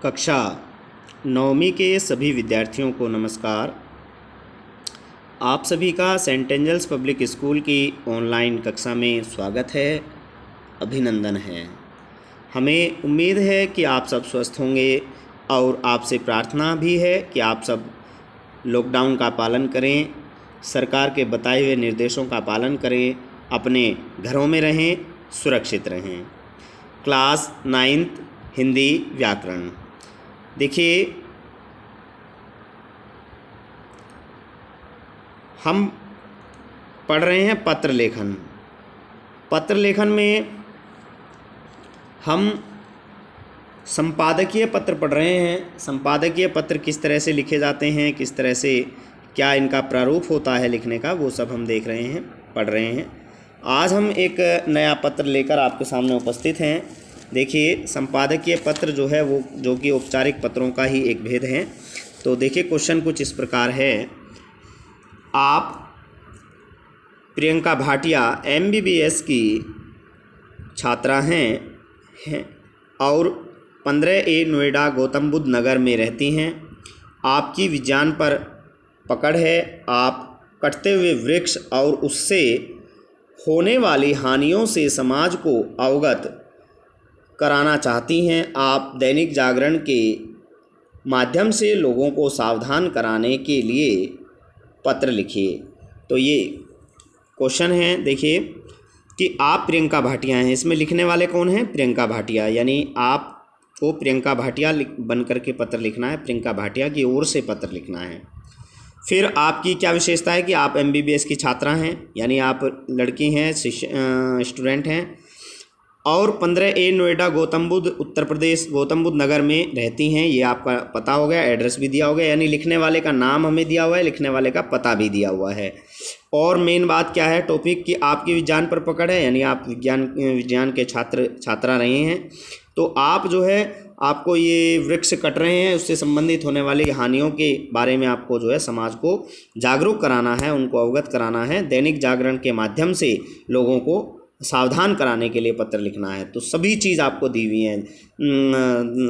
कक्षा नवमीं के सभी विद्यार्थियों को नमस्कार। आप सभी का सेंट एंजल्स पब्लिक स्कूल की ऑनलाइन कक्षा में स्वागत है, अभिनंदन है। हमें उम्मीद है कि आप सब स्वस्थ होंगे और आपसे प्रार्थना भी है कि आप सब लॉकडाउन का पालन करें, सरकार के बताए हुए निर्देशों का पालन करें, अपने घरों में रहें, सुरक्षित रहें। क्लास 9th हिंदी व्याकरण। देखिए, हम पढ़ रहे हैं पत्र लेखन। पत्र लेखन में हम संपादकीय पत्र पढ़ रहे हैं। संपादकीय पत्र किस तरह से लिखे जाते हैं, किस तरह से क्या इनका प्रारूप होता है लिखने का, वो सब हम देख रहे हैं, पढ़ रहे हैं। आज हम एक नया पत्र लेकर आपके सामने उपस्थित हैं। देखिए, संपादकीय पत्र जो है वो जो कि औपचारिक पत्रों का ही एक भेद है। तो देखिए, क्वेश्चन कुछ इस प्रकार है। आप प्रियंका भाटिया MBBS की छात्रा हैं और 15A नोएडा गौतम बुद्ध नगर में रहती हैं। आपकी विज्ञान पर पकड़ है। आप कटते हुए वृक्ष और उससे होने वाली हानियों से समाज को अवगत कराना चाहती हैं। आप दैनिक जागरण के माध्यम से लोगों को सावधान कराने के लिए पत्र लिखिए। तो ये क्वेश्चन है। देखिए कि आप प्रियंका भाटिया हैं, इसमें लिखने वाले कौन हैं? प्रियंका भाटिया, यानी आपको प्रियंका भाटिया बन कर के पत्र लिखना है, प्रियंका भाटिया की ओर से पत्र लिखना है। फिर आपकी क्या विशेषता है कि आप MBBS की छात्रा हैं, यानी आप लड़की हैं, स्टूडेंट हैं और 15A नोएडा गौतम बुद्ध उत्तर प्रदेश गौतम बुद्ध नगर में रहती हैं। ये आपका पता हो गया, एड्रेस भी दिया हो गया, यानी लिखने वाले का नाम हमें दिया हुआ है, लिखने वाले का पता भी दिया हुआ है। और मेन बात क्या है, टॉपिक कि आपकी विज्ञान पर पकड़ है, यानी आप विज्ञान के छात्रा रहे हैं। तो आप जो है आपको ये वृक्ष कट रहे हैं, उससे संबंधित होने वाली हानियों के बारे में आपको जो है समाज को जागरूक कराना है, उनको अवगत कराना है। दैनिक जागरण के माध्यम से लोगों को सावधान कराने के लिए पत्र लिखना है। तो सभी चीज़ आपको दी हुई है,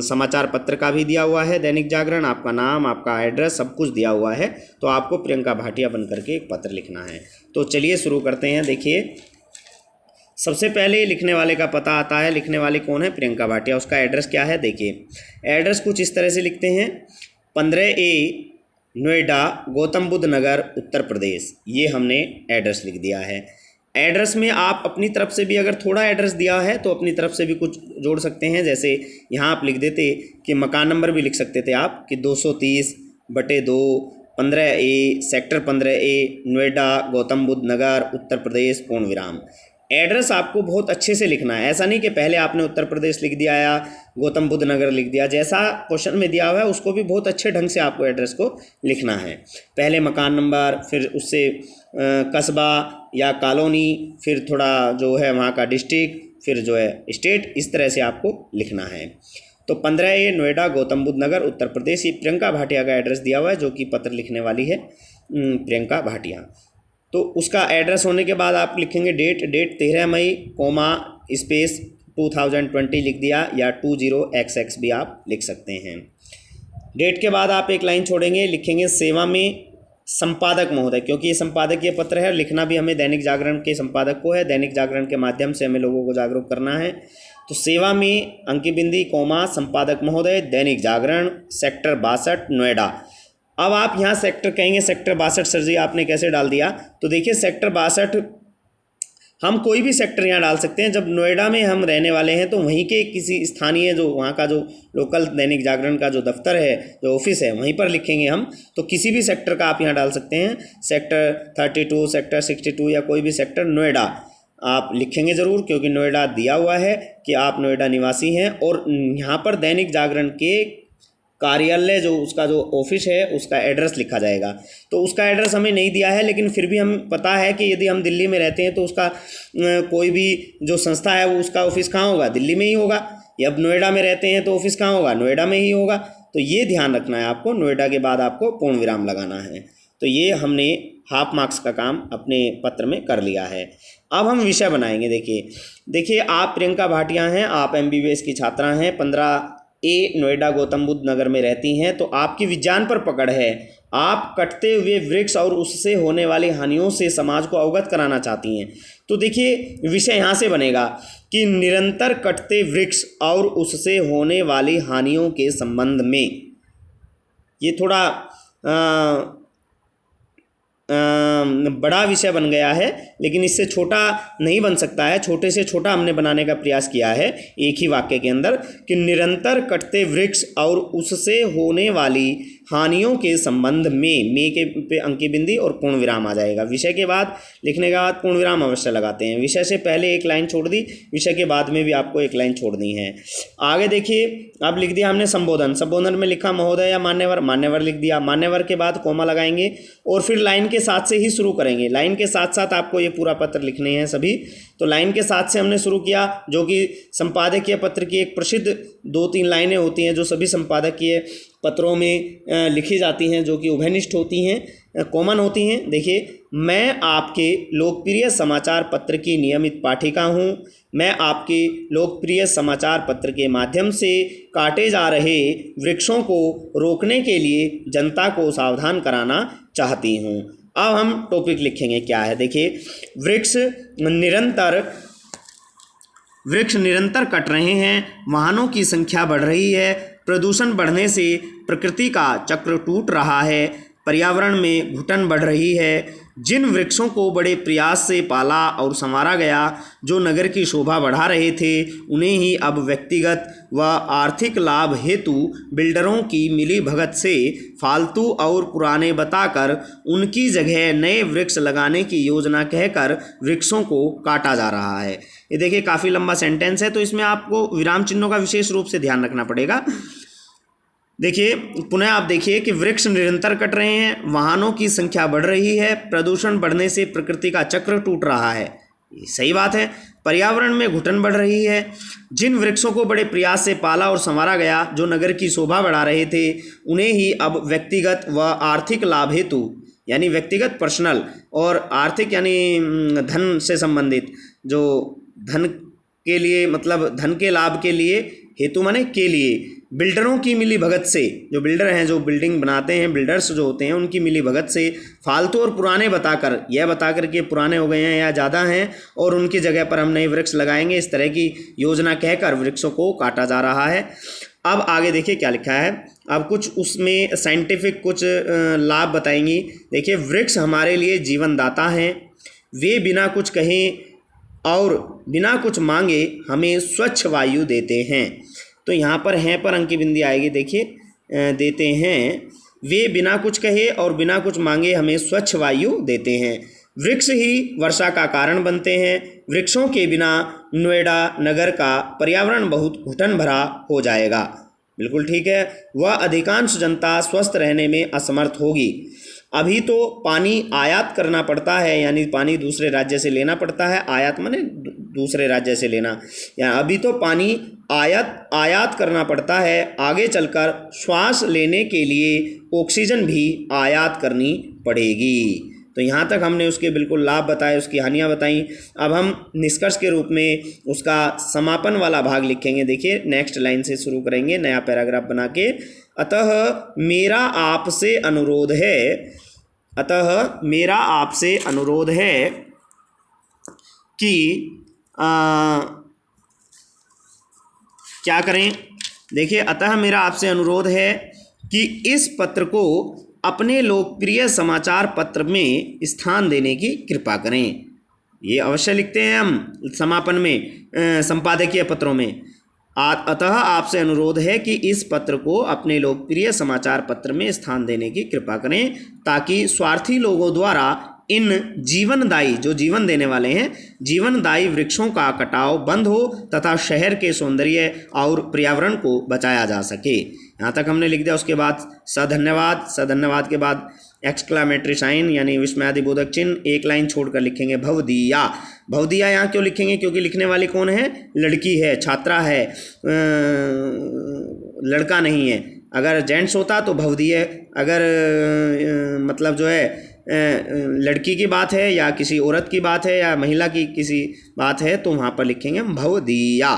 समाचार पत्र का भी दिया हुआ है, दैनिक जागरण, आपका नाम, आपका एड्रेस, सब कुछ दिया हुआ है। तो आपको प्रियंका भाटिया बन करके एक पत्र लिखना है। तो चलिए शुरू करते हैं। देखिए, सबसे पहले लिखने वाले का पता आता है। लिखने वाले कौन है? प्रियंका भाटिया। उसका एड्रेस क्या है? देखिए, एड्रेस कुछ इस तरह से लिखते हैं, 15A नोएडा गौतम बुद्ध नगर उत्तर प्रदेश। ये हमने एड्रेस लिख दिया है। एड्रेस में आप अपनी तरफ से भी अगर थोड़ा एड्रेस दिया है तो अपनी तरफ से भी कुछ जोड़ सकते हैं। जैसे यहाँ आप लिख देते कि मकान नंबर भी लिख सकते थे आप कि 230/2 15A sector 15A Noida Gautam Buddh Nagar Uttar Pradesh पूर्ण विराम। एड्रेस आपको बहुत अच्छे से लिखना है। ऐसा नहीं कि पहले आपने उत्तर प्रदेश लिख दिया या गौतम बुद्ध नगर लिख दिया। जैसा क्वेश्चन में दिया हुआ है उसको भी बहुत अच्छे ढंग से आपको एड्रेस को लिखना है। पहले मकान नंबर, फिर उससे कस्बा या कॉलोनी, फिर थोड़ा जो है वहाँ का डिस्ट्रिक्ट, फिर जो है स्टेट, इस तरह से आपको लिखना है। तो 15A नोएडा गौतम बुद्ध नगर उत्तर प्रदेश, ये प्रियंका भाटिया का एड्रेस दिया हुआ है, जो कि पत्र लिखने वाली है प्रियंका भाटिया। तो उसका एड्रेस होने के बाद आप लिखेंगे डेट 13 मई, स्पेस 2020 लिख दिया, या 20XX भी आप लिख सकते हैं। डेट के बाद आप एक लाइन छोड़ेंगे, लिखेंगे सेवा में संपादक महोदय, क्योंकि ये संपादकीय पत्र है। लिखना भी हमें दैनिक जागरण के संपादक को है। दैनिक जागरण के माध्यम से हमें लोगों को जागरूक करना है। तो सेवा में अंकी बिंदी संपादक महोदय दैनिक जागरण सेक्टर 62 नोएडा। अब आप यहाँ सेक्टर कहेंगे, सेक्टर 62 सर जी आपने कैसे डाल दिया? तो देखिए, सेक्टर 62 हम कोई भी सेक्टर यहाँ डाल सकते हैं। जब नोएडा में हम रहने वाले हैं तो वहीं के किसी स्थानीय जो वहाँ का जो लोकल दैनिक जागरण का जो दफ्तर है, जो ऑफिस है, वहीं पर लिखेंगे हम। तो किसी भी सेक्टर का आप यहाँ डाल सकते हैं, सेक्टर 32, सेक्टर 62 या कोई भी सेक्टर। नोएडा आप लिखेंगे ज़रूर, क्योंकि नोएडा दिया हुआ है कि आप नोएडा निवासी हैं। और यहाँ पर दैनिक जागरण के कार्यालय जो उसका जो ऑफिस है उसका एड्रेस लिखा जाएगा। तो उसका एड्रेस हमें नहीं दिया है, लेकिन फिर भी हम पता है कि यदि हम दिल्ली में रहते हैं तो उसका कोई भी जो संस्था है वो उसका ऑफिस कहाँ होगा? दिल्ली में ही होगा। या अब नोएडा में रहते हैं तो ऑफिस कहाँ होगा? नोएडा में ही होगा। तो ये ध्यान रखना है आपको। नोएडा के बाद आपको पूर्ण विराम लगाना है। तो ये हमने हाफ मार्क्स का काम अपने पत्र में कर लिया है। अब हम विषय बनाएंगे। देखिए आप प्रियंका भाटिया हैं, आप MBBS की छात्रा हैं, 15 ए नोएडा गौतम बुद्ध नगर में रहती हैं, तो आपकी विज्ञान पर पकड़ है। आप कटते हुए वृक्ष और उससे होने वाली हानियों से समाज को अवगत कराना चाहती हैं। तो देखिए विषय यहाँ से बनेगा कि निरंतर कटते वृक्ष और उससे होने वाली हानियों के संबंध में। ये थोड़ा बड़ा विषय बन गया है, लेकिन इससे छोटा नहीं बन सकता है। छोटे से छोटा हमने बनाने का प्रयास किया है एक ही वाक्य के अंदर कि निरंतर कटते वृक्ष और उससे होने वाली हानियों के संबंध में के पे अंकी बिंदी और पूर्ण विराम आ जाएगा। विषय के बाद लिखने के बाद पूर्ण विराम अवश्य लगाते हैं। विषय से पहले एक लाइन छोड़ दी, विषय के बाद में भी आपको एक लाइन छोड़नी है। आगे देखिए, अब लिख दिया हमने संबोधन। संबोधन में लिखा महोदय या मान्यवर, मान्यवर लिख दिया। मान्यवर के बाद कोमा लगाएंगे और फिर लाइन के साथ से ही शुरू करेंगे। लाइन के साथ साथ आपको ये पूरा पत्र लिखने हैं सभी। तो लाइन के साथ से हमने शुरू किया, जो कि संपादकीय पत्र की एक प्रसिद्ध 2-3 लाइनें होती हैं जो सभी संपादकीय पत्रों में लिखी जाती हैं, जो कि उभयनिष्ठ होती हैं, कॉमन होती हैं। देखिए, मैं आपके लोकप्रिय समाचार पत्र की नियमित पाठिका हूँ। मैं आपके लोकप्रिय समाचार पत्र के माध्यम से काटे जा रहे वृक्षों को रोकने के लिए जनता को सावधान कराना चाहती हूँ। अब हम टॉपिक लिखेंगे क्या है। देखिए, वृक्ष निरंतर कट रहे हैं, वाहनों की संख्या बढ़ रही है, प्रदूषण बढ़ने से प्रकृति का चक्र टूट रहा है, पर्यावरण में घुटन बढ़ रही है। जिन वृक्षों को बड़े प्रयास से पाला और संवारा गया, जो नगर की शोभा बढ़ा रहे थे, उन्हें ही अब व्यक्तिगत व आर्थिक लाभ हेतु बिल्डरों की मिली भगत से फालतू और पुराने बताकर उनकी जगह नए वृक्ष लगाने की योजना कहकर वृक्षों को काटा जा रहा है। ये देखिए काफ़ी लंबा सेंटेंस है, तो इसमें आपको विराम चिन्हों का विशेष रूप से ध्यान रखना पड़ेगा। देखिए, पुनः आप देखिए कि वृक्ष निरंतर कट रहे हैं, वाहनों की संख्या बढ़ रही है, प्रदूषण बढ़ने से प्रकृति का चक्र टूट रहा है। ये सही बात है। पर्यावरण में घुटन बढ़ रही है। जिन वृक्षों को बड़े प्रयास से पाला और संवारा गया, जो नगर की शोभा बढ़ा रहे थे, उन्हें ही अब व्यक्तिगत व आर्थिक लाभ हेतु, यानी व्यक्तिगत पर्सनल, और आर्थिक यानी धन से संबंधित, जो धन के लिए मतलब धन के लाभ के लिए, हेतु माने के लिए, बिल्डरों की मिली भगत से, जो बिल्डर हैं, जो बिल्डिंग बनाते हैं, बिल्डर्स जो होते हैं, उनकी मिली भगत से फालतू और पुराने बताकर, यह बताकर कि पुराने हो गए हैं या ज़्यादा हैं और उनकी जगह पर हम नए वृक्ष लगाएंगे, इस तरह की योजना कहकर वृक्षों को काटा जा रहा है। अब आगे देखिए क्या लिखा है। अब कुछ उसमें साइंटिफिक कुछ लाभ बताएंगी। देखिए, वृक्ष हमारे लिए जीवनदाता हैं। वे बिना कुछ कहें और बिना कुछ मांगे हमें स्वच्छ वायु देते हैं। तो यहाँ पर हैं पर अंकी बिंदी आएगी। देखिए, देते हैं, वे बिना कुछ कहे और बिना कुछ मांगे हमें स्वच्छ वायु देते हैं। वृक्ष ही वर्षा का कारण बनते हैं। वृक्षों के बिना नोएडा नगर का पर्यावरण बहुत घुटन भरा हो जाएगा। बिल्कुल ठीक है। वह अधिकांश जनता स्वस्थ रहने में असमर्थ होगी। अभी तो पानी आयात करना पड़ता है, यानी पानी दूसरे राज्य से लेना पड़ता है। आयात माने दूसरे राज्य से लेना, या अभी तो पानी आयात करना पड़ता है। आगे चलकर श्वास लेने के लिए ऑक्सीजन भी आयात करनी पड़ेगी। तो यहाँ तक हमने उसके बिल्कुल लाभ बताए, उसकी हानियाँ बताई। अब हम निष्कर्ष के रूप में उसका समापन वाला भाग लिखेंगे। देखिए, नेक्स्ट लाइन से शुरू करेंगे, नया पैराग्राफ बना के। अतः मेरा आपसे अनुरोध है कि क्या करें। देखिए, अतः मेरा आपसे अनुरोध है कि इस पत्र को अपने लोकप्रिय समाचार पत्र में स्थान देने की कृपा करें। ये अवश्य लिखते हैं हम समापन में संपादकीय पत्रों में। अतः आपसे अनुरोध है कि इस पत्र को अपने लोकप्रिय समाचार पत्र में स्थान देने की कृपा करें, ताकि स्वार्थी लोगों द्वारा इन जीवनदायी, जो जीवन देने वाले हैं, जीवनदायी वृक्षों का कटाव बंद हो तथा शहर के सौंदर्य और पर्यावरण को बचाया जा सके। यहाँ तक हमने लिख दिया। उसके बाद सधन्यवाद के बाद एक्सक्लामेटरी साइन यानी विस्मयादिबोधक चिन्ह, एक लाइन छोड़कर लिखेंगे भवदीया। भवदीया यहाँ क्यों लिखेंगे? क्योंकि लिखने वाली कौन है? लड़की है, छात्रा है, लड़का नहीं है। अगर जेंट्स होता तो भवदीय, अगर मतलब जो है लड़की की बात है या किसी औरत की बात है या महिला की किसी बात है तो वहाँ पर लिखेंगे भवदीया।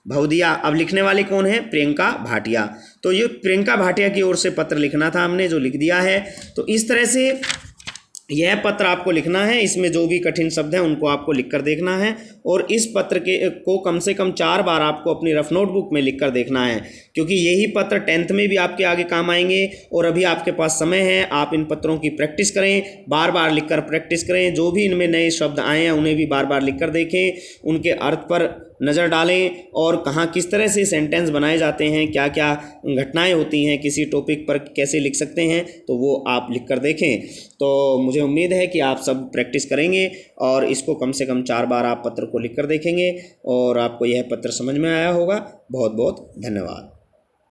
भवदिया। अब लिखने वाली कौन है? प्रियंका भाटिया। तो ये प्रियंका भाटिया की ओर से पत्र लिखना था, हमने जो लिख दिया है। तो इस तरह से यह पत्र आपको लिखना है, इसमें जो भी कठिन शब्द हैं उनको आपको लिखकर देखना है, और इस पत्र को कम से कम 4 बार आपको अपनी रफ नोटबुक में लिखकर देखना है, क्योंकि यही पत्र 10th में भी आपके आगे काम आएंगे। और अभी आपके पास समय है, आप इन पत्रों की प्रैक्टिस करें, बार बार लिखकर प्रैक्टिस करें। जो भी इनमें नए शब्द आए हैं उन्हें भी बार बार लिखकर देखें, उनके अर्थ पर नज़र डालें, और कहाँ किस तरह से सेंटेंस बनाए जाते हैं, क्या क्या घटनाएं होती हैं, किसी टॉपिक पर कैसे लिख सकते हैं, तो वो आप लिख कर देखें। तो मुझे उम्मीद है कि आप सब प्रैक्टिस करेंगे और इसको कम से कम 4 बार आप पत्र को लिख कर देखेंगे और आपको यह पत्र समझ में आया होगा। बहुत बहुत धन्यवाद।